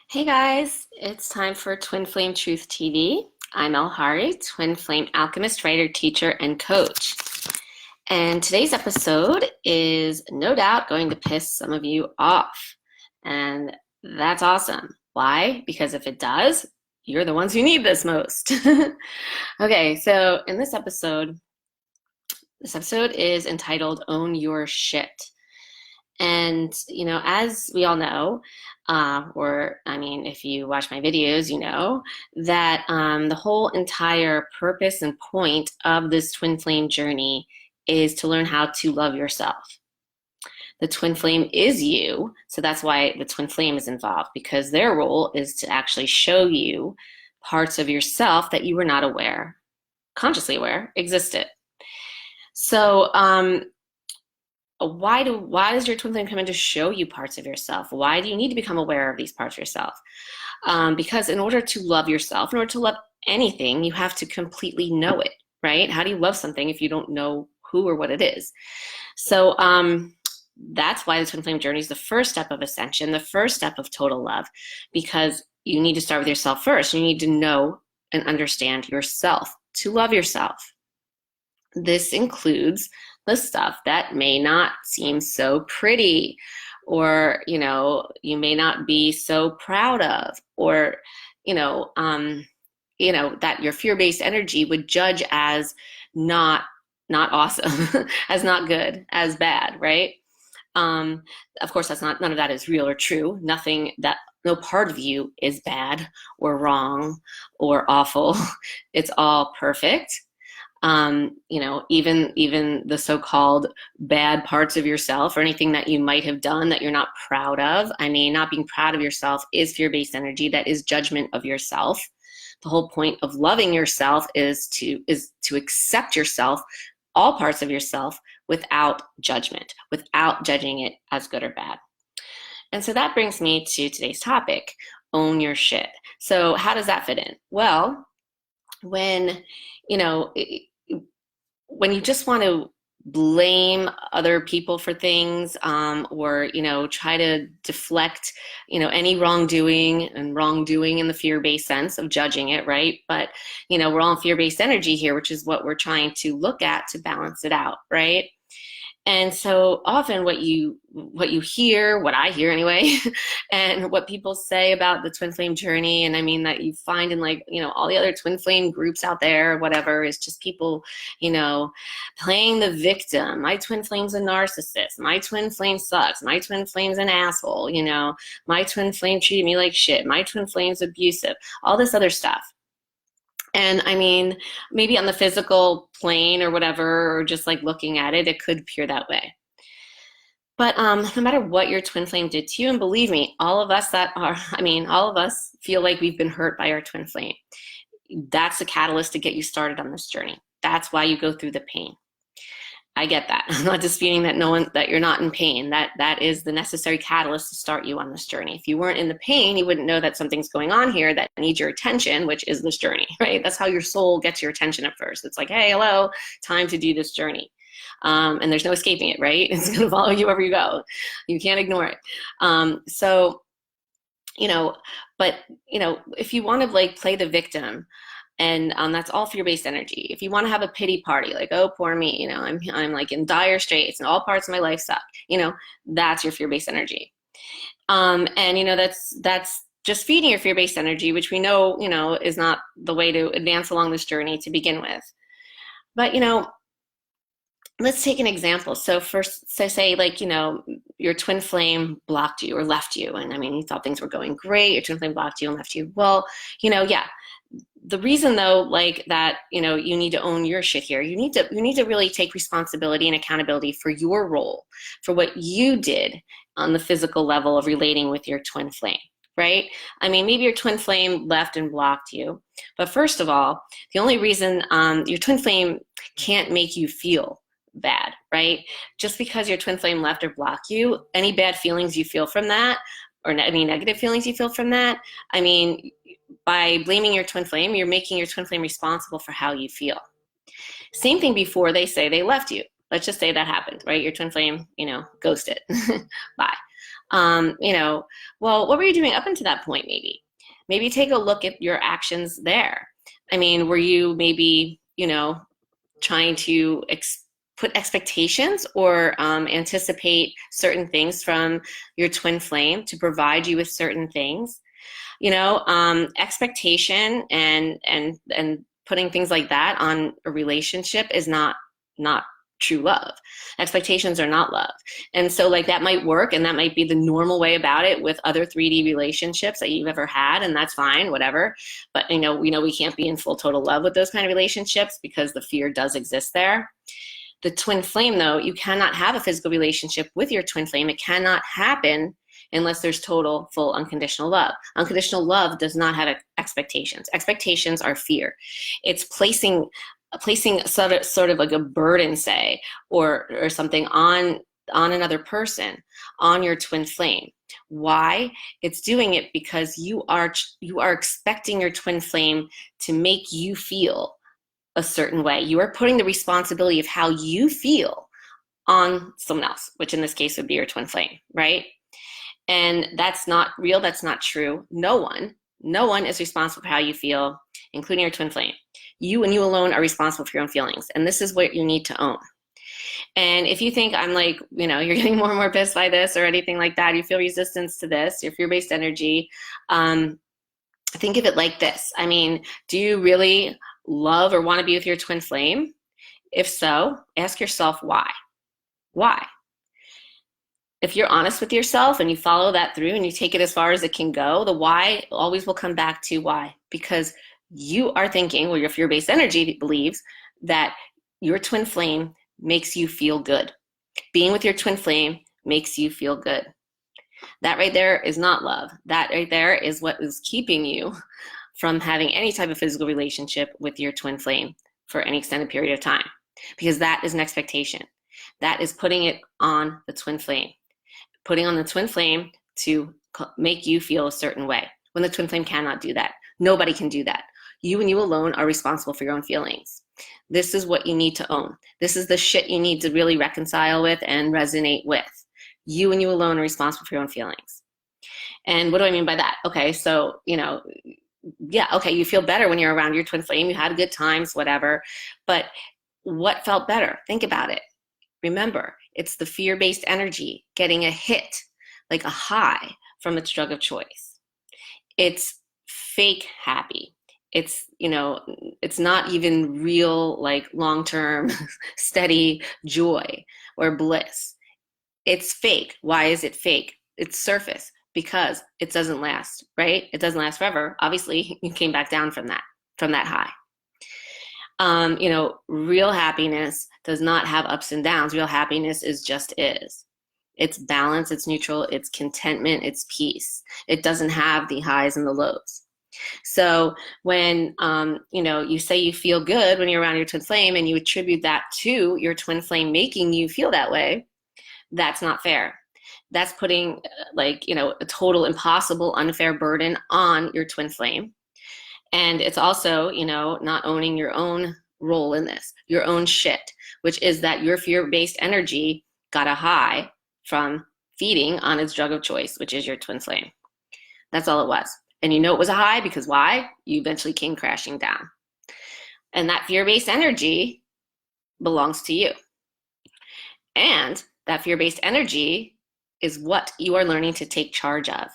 Hey guys, it's time for Twin Flame Truth TV. I'm Elle Hari, Twin Flame Alchemist, writer, teacher, and coach. And today's episode is no doubt going to piss some of you off. And that's awesome. Why? Because if it does, you're the ones who need this most. Okay, so in this episode is entitled Own Your Shit. And, as we all know, if you watch my videos, you know that the whole entire purpose and point of this twin flame journey is to learn how to love yourself. The twin flame is you, so that's why the twin flame is involved, because their role is to actually show you parts of yourself that you were not aware, consciously aware, existed. So, why does your twin flame come in to show you parts of yourself? Why do you need to become aware of these parts of yourself? Because in order to love yourself, in order to love anything, you have to completely know it, right? How do you love something if you don't know who or what it is? So that's why the twin flame journey is the first step of ascension, the first step of total love, because you need to start with yourself first. You need to know and understand yourself to love yourself. This includes the stuff that may not seem so pretty, or you may not be so proud of, or that your fear-based energy would judge as not awesome, as not good, as bad, right? Of course, none of that is real or true. No part of you is bad or wrong or awful. It's all perfect. Even the so-called bad parts of yourself or anything that you might have done that you're not proud of. Not being proud of yourself is fear-based energy. That is judgment of yourself. The whole point of loving yourself is to accept yourself, all parts of yourself, without judgment, without judging it as good or bad. And so that brings me to today's topic, own your shit. So how does that fit in? Well, when you just want to blame other people for things, or try to deflect any wrongdoing in the fear-based sense of judging it, right? But we're all in fear-based energy here, which is what we're trying to look at to balance it out, right? And so often what you hear, what I hear anyway, and what people say about the twin flame journey, and that you find in all the other twin flame groups out there, whatever, is just people, playing the victim. My twin flame's a narcissist. My twin flame sucks. My twin flame's an asshole. My twin flame treated me like shit. My twin flame's abusive. All this other stuff. And maybe on the physical plane or whatever, or just looking at it, it could appear that way. But no matter what your twin flame did to you, and believe me, all of us feel like we've been hurt by our twin flame. That's the catalyst to get you started on this journey. That's why you go through the pain. I get that. I'm not disputing that you're not in pain. That is the necessary catalyst to start you on this journey. If you weren't in the pain, you wouldn't know that something's going on here that needs your attention, which is this journey, right? That's how your soul gets your attention at first. It's like, hey, hello, time to do this journey. And there's no escaping it, right? It's going to follow you wherever you go. You can't ignore it. If you want to play the victim, and that's all fear-based energy. If you want to have a pity party, like, oh, poor me, I'm in dire straits and all parts of my life suck, that's your fear-based energy. That's just feeding your fear-based energy, which we know, is not the way to advance along this journey to begin with. But, let's take an example. So say your twin flame blocked you or left you. And you thought things were going great. Your twin flame blocked you and left you. Well, yeah. The reason though, that, you need to own your shit here, you need to really take responsibility and accountability for your role, for what you did on the physical level of relating with your twin flame, right? Maybe your twin flame left and blocked you, but first of all, the only reason your twin flame can't make you feel bad, right? Just because your twin flame left or blocked you, any bad feelings you feel from that, or any negative feelings you feel from that, by blaming your twin flame, you're making your twin flame responsible for how you feel. Same thing before they say they left you. Let's just say that happened, right? Your twin flame, ghosted. Bye. You know, well, what were you doing up until that point? Maybe take a look at your actions there. I mean, were you maybe, you know, trying to put expectations or anticipate certain things from your twin flame to provide you with certain things? You know, expectation and putting things like that on a relationship is not true love. Expectations are not love. And so like that might work and that might be the normal way about it with other 3D relationships that you've ever had, and that's fine, whatever. But you know, we can't be in full total love with those kind of relationships because the fear does exist there. The twin flame, though, you cannot have a physical relationship with your twin flame. It cannot happen unless there's total, full, unconditional love. Unconditional love does not have expectations. Expectations are fear. It's placing sort of like a burden, say, or something on another person, on your twin flame. Why? It's doing it because you are expecting your twin flame to make you feel a certain way. You are putting the responsibility of how you feel on someone else, which in this case would be your twin flame, right? And that's not real. That's not true. No one is responsible for how you feel, including your twin flame. You and you alone are responsible for your own feelings. And this is what you need to own. And if you think I'm like, you know, you're getting more and more pissed by this or anything like that, you feel resistance to this, your fear-based energy, think of it like this. I mean, do you really love or want to be with your twin flame? If so, ask yourself why. Why? If you're honest with yourself and you follow that through and you take it as far as it can go, the why always will come back to why. Because you are thinking, well, your fear-based energy believes that your twin flame makes you feel good. Being with your twin flame makes you feel good. That right there is not love. That right there is what is keeping you from having any type of physical relationship with your twin flame for any extended period of time. Because that is an expectation. That is putting it on the twin flame. Putting on the twin flame to make you feel a certain way. When the twin flame cannot do that. Nobody can do that. You and you alone are responsible for your own feelings. This is what you need to own. This is the shit you need to really reconcile with and resonate with. You and you alone are responsible for your own feelings. And what do I mean by that? Okay, so, you know, yeah, okay, you feel better when you're around your twin flame. You had good times, whatever. But what felt better? Think about it. Remember, it's the fear-based energy getting a hit, like a high from its drug of choice. It's fake happy. It's, you know, it's not even real, like long-term, steady joy or bliss. It's fake. Why is it fake? It's surface because it doesn't last, right? It doesn't last forever. Obviously, you came back down from that high. You know, real happiness does not have ups and downs. Real happiness just is. It's balance, it's neutral, it's contentment, it's peace. It doesn't have the highs and the lows. So when, you know, you say you feel good when you're around your twin flame and you attribute that to your twin flame making you feel that way, that's not fair. That's putting like, you know, a total impossible, unfair burden on your twin flame. And it's also, you know, not owning your own role in this, your own shit, which is that your fear-based energy got a high from feeding on its drug of choice, which is your twin flame. That's all it was. And you know it was a high because why? You eventually came crashing down. And that fear-based energy belongs to you. And that fear-based energy is what you are learning to take charge of.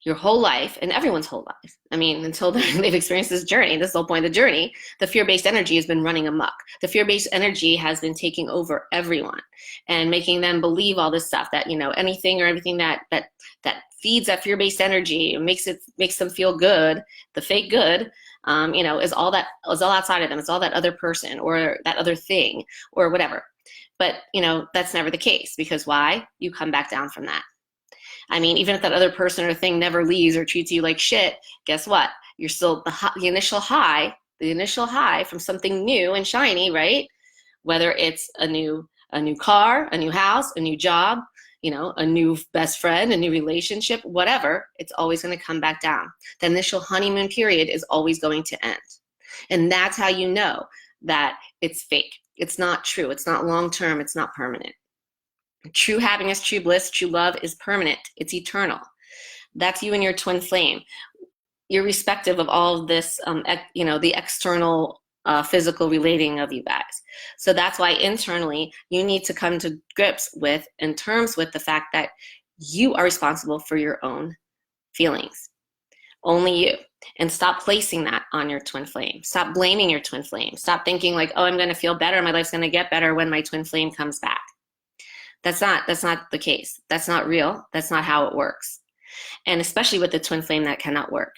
Your whole life and everyone's whole life. I mean, until they've experienced this journey, this is the whole point of the journey, the fear-based energy has been running amok. The fear-based energy has been taking over everyone and making them believe all this stuff that, you know, anything or everything that feeds that fear-based energy and makes them feel good, the fake good, you know, is all outside of them. It's all that other person or that other thing or whatever. But, you know, that's never the case because why? You come back down from that. I mean, even if that other person or thing never leaves or treats you like shit, guess what? You're still the initial high from something new and shiny, right? Whether it's a new car, a new house, a new job, you know, a new best friend, a new relationship, whatever, it's always going to come back down. The initial honeymoon period is always going to end. And that's how you know that it's fake. It's not true. It's not long-term. It's not permanent. True happiness, true bliss, true love is permanent. It's eternal. That's you and your twin flame, irrespective of all of this, the external physical relating of you guys. So that's why internally you need to come to grips with and terms with the fact that you are responsible for your own feelings. Only you. And stop placing that on your twin flame. Stop blaming your twin flame. Stop thinking like, oh, I'm going to feel better. My life's going to get better when my twin flame comes back. That's not the case. That's not real. That's not how it works. And especially with the twin flame, that cannot work,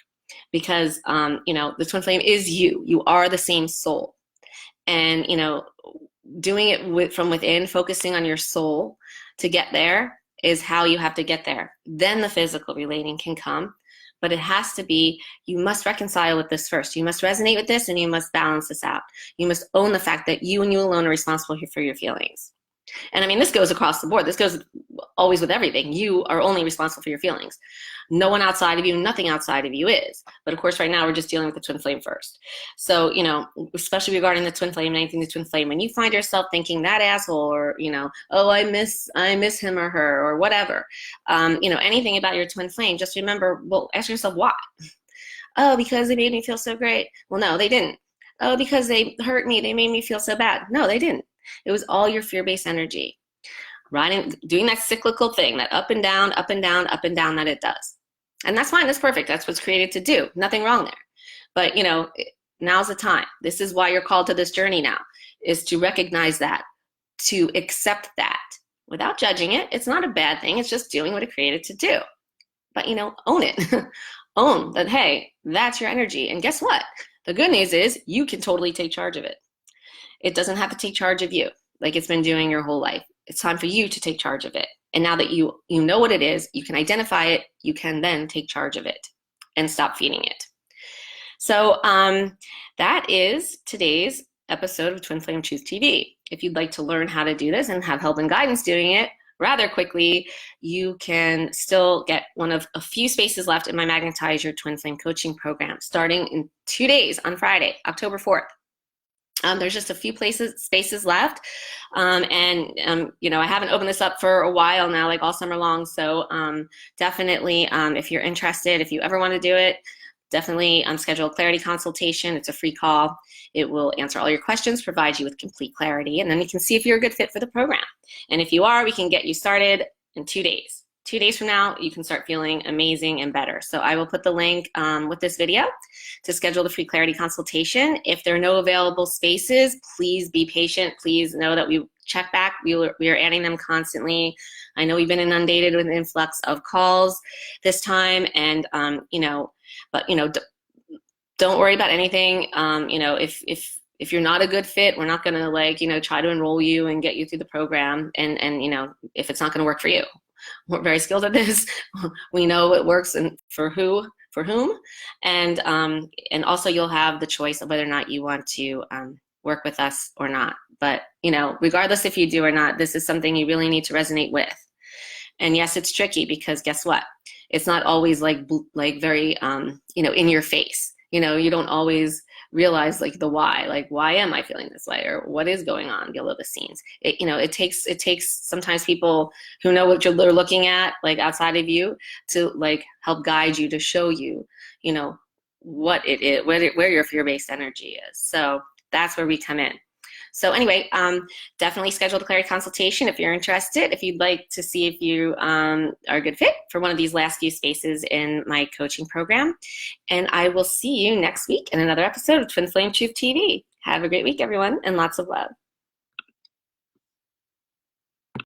because the twin flame is you. You are the same soul. And doing it from within, focusing on your soul to get there is how you have to get there. Then the physical relating can come, but it has to be, you must reconcile with this first. You must resonate with this, and you must balance this out. You must own the fact that you and you alone are responsible for your feelings. And I mean, this goes across the board. This goes always with everything. You are only responsible for your feelings. No one outside of you, nothing outside of you is. But of course, right now we're just dealing with the twin flame first. So, especially regarding the twin flame, anything the twin flame, when you find yourself thinking that asshole, or, oh, I miss him or her, or whatever, anything about your twin flame, just remember, well, ask yourself why. Oh, because they made me feel so great. Well, no, they didn't. Oh, because they hurt me, they made me feel so bad. No, they didn't. It was all your fear-based energy, doing that cyclical thing, that up and down, up and down, up and down that it does. And that's fine. That's perfect. That's what's created to do. Nothing wrong there. But, now's the time. This is why you're called to this journey now, is to recognize that, to accept that without judging it. It's not a bad thing. It's just doing what it created to do. But, own it. Own that, hey, that's your energy. And guess what? The good news is you can totally take charge of it. It doesn't have to take charge of you like it's been doing your whole life. It's time for you to take charge of it. And now that you know what it is, you can identify it, you can then take charge of it and stop feeding it. So that is today's episode of Twin Flame Truth TV. If you'd like to learn how to do this and have help and guidance doing it rather quickly, you can still get one of a few spaces left in my Magnetize Your Twin Flame coaching program starting in 2 days on Friday, October 4th. There's just a few spaces left. I haven't opened this up for a while now, like all summer long. So definitely, if you're interested, if you ever want to do it, definitely schedule a clarity consultation. It's a free call. It will answer all your questions, provide you with complete clarity, and then you can see if you're a good fit for the program. And if you are, we can get you started in 2 days. 2 days from now, you can start feeling amazing and better. So I will put the link with this video to schedule the free clarity consultation. If there are no available spaces, please be patient. Please know that we check back. We are adding them constantly. I know we've been inundated with an influx of calls this time, and don't worry about anything. If you're not a good fit, we're not going to try to enroll you and get you through the program. And if it's not going to work for you. We're very skilled at this. We know what works and for whom, and also you'll have the choice of whether or not you want to work with us or not. But regardless if you do or not, this is something you really need to resonate with. And yes, it's tricky because guess what? It's not always like very in your face. You don't always realize the why am I feeling this way, or what is going on below the scenes. It takes sometimes people who know what you're looking at outside of you to help guide you, to show you what it is, where your fear-based energy is. So that's where we come in. So anyway, definitely schedule the clarity consultation if you're interested, if you'd like to see if you are a good fit for one of these last few spaces in my coaching program. And I will see you next week in another episode of Twin Flame Truth TV. Have a great week, everyone, and lots of love.